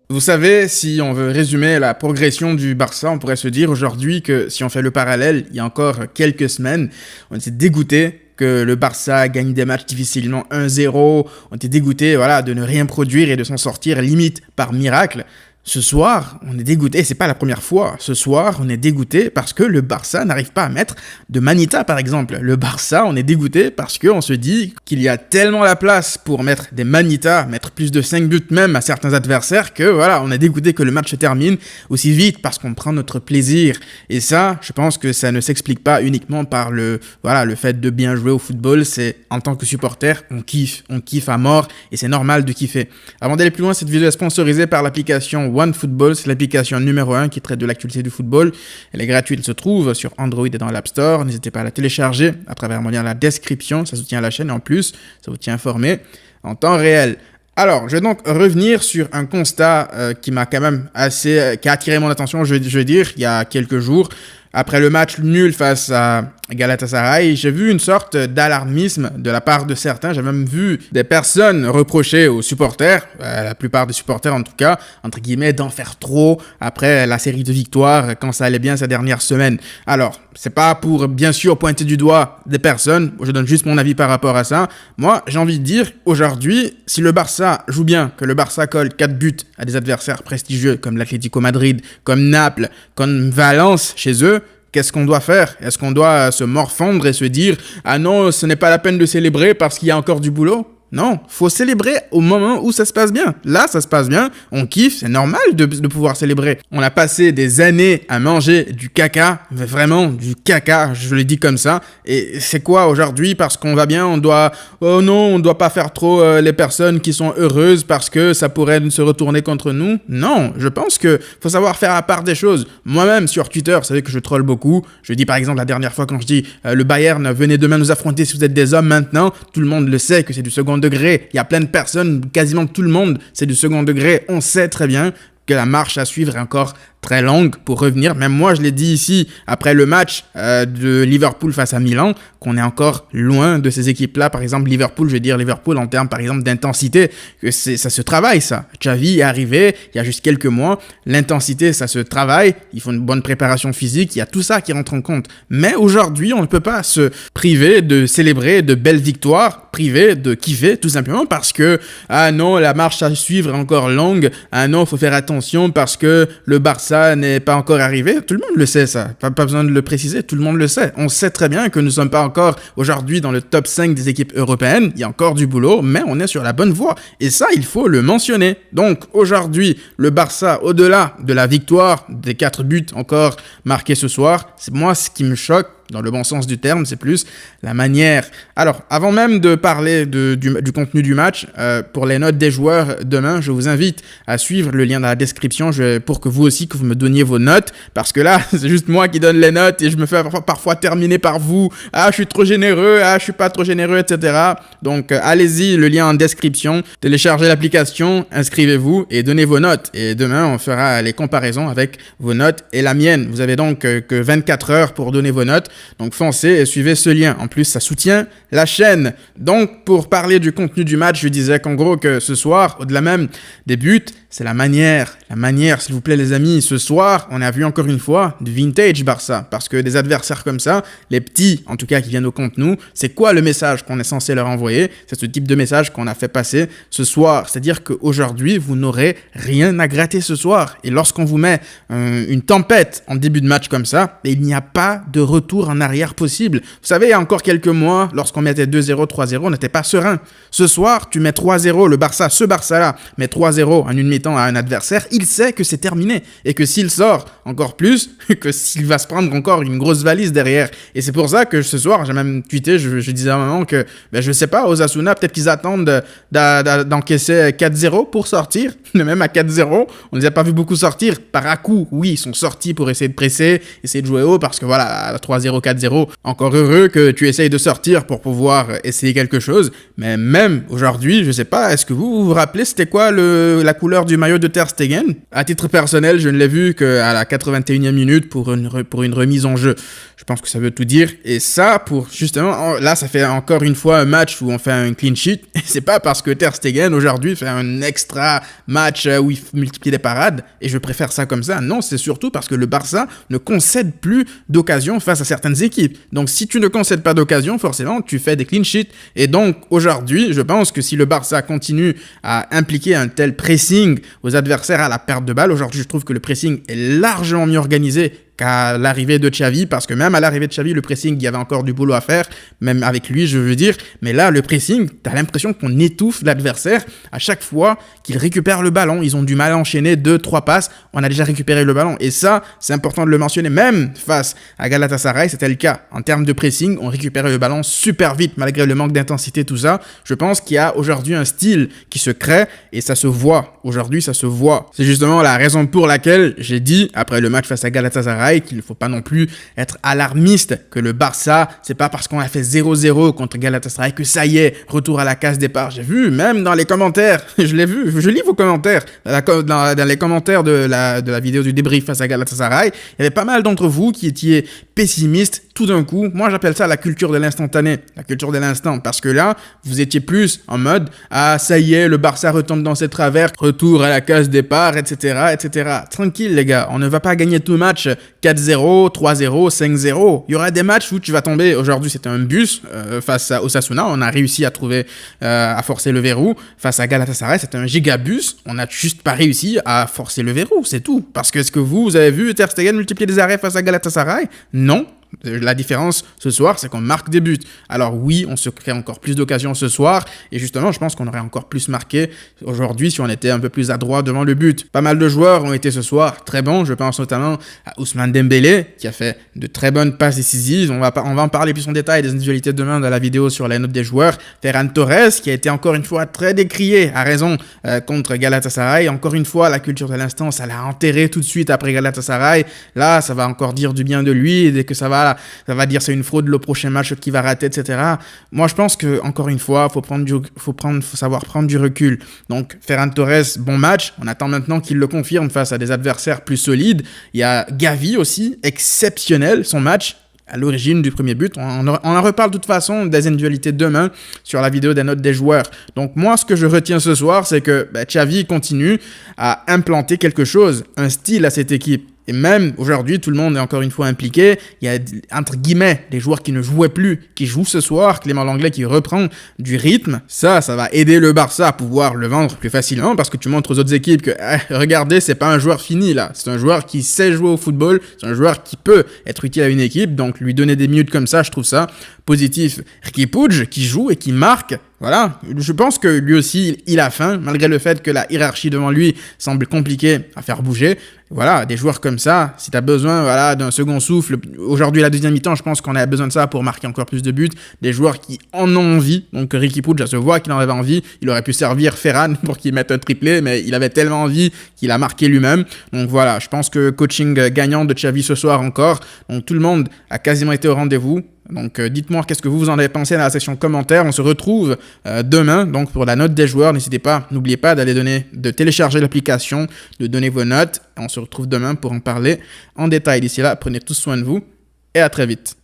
Vous savez, si on veut résumer la progression du Barça, on pourrait se dire aujourd'hui que si on fait le parallèle, il y a encore quelques semaines, on était dégoûté que le Barça gagne des matchs difficilement 1-0, on était dégoûté de ne rien produire et de s'en sortir limite par miracle. Ce soir, on est dégoûté, et c'est pas la première fois. Ce soir, on est dégoûté parce que le Barça n'arrive pas à mettre de Manita, par exemple. Le Barça, on est dégoûté parce qu'on se dit qu'il y a tellement la place pour mettre des Manita, mettre plus de 5 buts même à certains adversaires que on est dégoûté que le match se termine aussi vite parce qu'on prend notre plaisir. Et ça, je pense que ça ne s'explique pas uniquement par le fait de bien jouer au football. C'est en tant que supporter, on kiffe à mort et c'est normal de kiffer. Avant d'aller plus loin, cette vidéo est sponsorisée par l'application OneFootball, c'est l'application numéro 1 qui traite de l'actualité du football. Elle est gratuite, elle se trouve sur Android et dans l'App Store. N'hésitez pas à la télécharger à travers mon lien dans la description. Ça soutient la chaîne et en plus, ça vous tient informé en temps réel. Alors, je vais donc revenir sur un constat qui m'a quand même qui a attiré mon attention, je veux dire, il y a quelques jours. Après le match nul face à Galatasaray, j'ai vu une sorte d'alarmisme de la part de certains. J'ai même vu des personnes reprocher aux supporters, la plupart des supporters en tout cas, entre guillemets, d'en faire trop après la série de victoires quand ça allait bien ces dernières semaines. Alors, c'est pas pour bien sûr pointer du doigt des personnes, je donne juste mon avis par rapport à ça. Moi, j'ai envie de dire, aujourd'hui, si le Barça joue bien, que le Barça colle 4 buts à des adversaires prestigieux comme l'Atlético Madrid, comme Naples, comme Valence chez eux, qu'est-ce qu'on doit faire? Est-ce qu'on doit se morfondre et se dire « Ah non, ce n'est pas la peine de célébrer parce qu'il y a encore du boulot ?» Non, faut célébrer au moment où ça se passe bien. Là, ça se passe bien, on kiffe, c'est normal de pouvoir célébrer. On a passé des années à manger du caca, mais vraiment du caca, je le dis comme ça. Et c'est quoi aujourd'hui? Parce qu'on va bien, on doit pas faire trop les personnes qui sont heureuses parce que ça pourrait se retourner contre nous. Non, je pense que faut savoir faire à part des choses. Moi-même, sur Twitter, vous savez que je troll beaucoup. Je dis par exemple la dernière fois quand je dis le Bayern, venez demain nous affronter si vous êtes des hommes maintenant. Tout le monde le sait que c'est du second degré. Il y a plein de personnes, quasiment tout le monde, c'est du second degré. On sait très bien que la marche à suivre est encore très longue pour revenir. Même moi, je l'ai dit ici, après le match de Liverpool face à Milan, qu'on est encore loin de ces équipes-là. Par exemple, Liverpool, je vais dire Liverpool en termes, par exemple, d'intensité, que ça se travaille, ça. Xavi est arrivé il y a juste quelques mois. L'intensité, ça se travaille. Il faut une bonne préparation physique. Il y a tout ça qui rentre en compte. Mais aujourd'hui, on ne peut pas se priver de célébrer de belles victoires, priver de kiffer, tout simplement parce que, ah non, la marche à suivre est encore longue. Ah non, il faut faire attention parce que le Barça n'est pas encore arrivé. Tout le monde le sait, ça. Pas besoin de le préciser. Tout le monde le sait. On sait très bien que nous ne sommes pas encore aujourd'hui dans le top 5 des équipes européennes. Il y a encore du boulot, mais on est sur la bonne voie. Et ça, il faut le mentionner. Donc, aujourd'hui, le Barça, au-delà de la victoire des 4 buts encore marqués ce soir, c'est moi ce qui me choque, dans le bon sens du terme, c'est plus la manière. Alors, avant même de parler du contenu du match, pour les notes des joueurs demain, je vous invite à suivre le lien dans la description pour que vous aussi, que vous me donniez vos notes, parce que là, c'est juste moi qui donne les notes et je me fais parfois terminer par vous. Ah, je suis trop généreux, ah, je suis pas trop généreux, etc. Donc, allez-y, le lien en description, téléchargez l'application, inscrivez-vous et donnez vos notes. Et demain, on fera les comparaisons avec vos notes et la mienne. Vous avez donc que 24 heures pour donner vos notes. Donc foncez et suivez ce lien. En plus, ça soutient la chaîne. Donc, pour parler du contenu du match, je disais qu'en gros, que ce soir, au-delà même des buts, c'est la manière. La manière, s'il vous plaît, les amis. Ce soir, on a vu encore une fois du vintage Barça. Parce que des adversaires comme ça, les petits, en tout cas, qui viennent au contre nous, c'est quoi le message qu'on est censé leur envoyer? C'est ce type de message qu'on a fait passer ce soir. C'est-à-dire qu'aujourd'hui, vous n'aurez rien à gratter ce soir. Et lorsqu'on vous met une tempête en début de match comme ça, il n'y a pas de retour en arrière possible. Vous savez, il y a encore quelques mois, lorsqu'on mettait 2-0, 3-0, on n'était pas serein. Ce soir, tu mets 3-0, le Barça, ce Barça-là, met 3-0 en une mi-temps à un adversaire, il sait que c'est terminé. Et que s'il sort encore plus, que s'il va se prendre encore une grosse valise derrière. Et c'est pour ça que ce soir, j'ai même tweeté, je disais à un moment que, je sais pas, Osasuna, peut-être qu'ils attendent d'encaisser 4-0 pour sortir. Même à 4-0, on les a pas vu beaucoup sortir. Par à coup, oui, ils sont sortis pour essayer de presser, essayer de jouer haut, parce que voilà, à 3-0, 3-0, 4-0. Encore heureux que tu essayes de sortir pour pouvoir essayer quelque chose. Mais même aujourd'hui, je sais pas, est-ce que vous vous rappelez c'était quoi la couleur du maillot de Ter Stegen? À titre personnel, je ne l'ai vu qu'à la 81e minute pour une remise en jeu. Je pense que ça veut tout dire. Et ça, pour justement, là, ça fait encore une fois un match où on fait un clean sheet. Et c'est pas parce que Ter Stegen aujourd'hui fait un extra match où il multiplie les parades et je préfère ça comme ça. Non, c'est surtout parce que le Barça ne concède plus d'occasions face à certaines équipes. Donc, si tu ne concèdes pas d'occasion, forcément, tu fais des clean sheets. Et donc, aujourd'hui, je pense que si le Barça continue à impliquer un tel pressing aux adversaires à la perte de balle, aujourd'hui, je trouve que le pressing est largement mieux organisé qu'à l'arrivée de Xavi, parce que même à l'arrivée de Xavi, le pressing, il y avait encore du boulot à faire, même avec lui, je veux dire. Mais là, le pressing, t'as l'impression qu'on étouffe l'adversaire à chaque fois qu'il récupère le ballon. Ils ont du mal à enchaîner 2-3 passes. On a déjà récupéré le ballon. Et ça, c'est important de le mentionner. Même face à Galatasaray, c'était le cas. En termes de pressing, on récupérait le ballon super vite, malgré le manque d'intensité, tout ça. Je pense qu'il y a aujourd'hui un style qui se crée et ça se voit. Aujourd'hui, ça se voit. C'est justement la raison pour laquelle j'ai dit, après le match face à Galatasaray, qu'il ne faut pas non plus être alarmiste, que le Barça, c'est pas parce qu'on a fait 0-0 contre Galatasaray que ça y est, retour à la case départ. J'ai vu, même dans les commentaires, je l'ai vu, je lis vos commentaires, dans les commentaires de la vidéo du débrief face à Galatasaray, il y avait pas mal d'entre vous qui étiez pessimistes tout d'un coup. Moi, j'appelle ça la culture de l'instantané, la culture de l'instant, parce que là, vous étiez plus en mode, ah, ça y est, le Barça retombe dans ses travers, retour à la case départ, etc., etc. Tranquille, les gars, on ne va pas gagner tout le match 4-0, 3-0, 5-0. Il y aura des matchs où tu vas tomber. Aujourd'hui, c'était un bus face à Osasuna. On a réussi à forcer le verrou. Face à Galatasaray, c'était un gigabus. On n'a juste pas réussi à forcer le verrou, c'est tout. Parce que est-ce que vous avez vu Ter Stegen multiplier des arrêts face à Galatasaray? Non. La différence ce soir, c'est qu'on marque des buts. Alors oui, on se crée encore plus d'occasions ce soir. Et justement, je pense qu'on aurait encore plus marqué aujourd'hui si on était un peu plus adroit devant le but. Pas mal de joueurs ont été ce soir très bons. Je pense notamment à Ousmane Dembélé, qui a fait de très bonnes passes décisives. On va en parler plus en détail des individualités demain dans la vidéo sur la note des joueurs. Ferran Torres, qui a été encore une fois très décrié, à raison, contre Galatasaray. Encore une fois, la culture de l'instant, ça l'a enterré tout de suite après Galatasaray. Là, ça va encore dire du bien de lui. Et dès que ça va dire c'est une fraude le prochain match qu'il va rater, etc. Moi, je pense que encore une fois, faut savoir prendre du recul. Donc, Ferran Torres, bon match. On attend maintenant qu'il le confirme face à des adversaires plus solides. Il y a Gavi aussi, exceptionnel son match. À l'origine du premier but. On en reparle de toute façon des individualités demain sur la vidéo des notes des joueurs. Donc moi, ce que je retiens ce soir, c'est que Xavi continue à implanter quelque chose, un style à cette équipe. Et même aujourd'hui, tout le monde est encore une fois impliqué. Il y a, entre guillemets, des joueurs qui ne jouaient plus, qui jouent ce soir. Clément Lenglet qui reprend du rythme. Ça va aider le Barça à pouvoir le vendre plus facilement parce que tu montres aux autres équipes que, regardez, c'est pas un joueur fini là. C'est un joueur qui sait jouer au football. C'est un joueur qui peut être utile à une équipe. Donc lui donner des minutes comme ça, je trouve ça positif. Riqui Puig qui joue et qui marque. Voilà, je pense que lui aussi, il a faim, malgré le fait que la hiérarchie devant lui semble compliquée à faire bouger. Voilà, des joueurs comme ça, si tu as besoin d'un second souffle, aujourd'hui la deuxième mi-temps, je pense qu'on a besoin de ça pour marquer encore plus de buts. Des joueurs qui en ont envie, donc Riqui Puig, ça se voit qu'il en avait envie. Il aurait pu servir Ferran pour qu'il mette un triplé, mais il avait tellement envie qu'il a marqué lui-même. Donc voilà, je pense que coaching gagnant de Xavi ce soir encore. Donc tout le monde a quasiment été au rendez-vous. Donc dites-moi qu'est-ce que vous en avez pensé dans la section commentaires. On se retrouve demain donc pour la note des joueurs. N'oubliez pas de télécharger l'application, de donner vos notes. On se retrouve demain pour en parler en détail. D'ici là, prenez tous soin de vous et à très vite.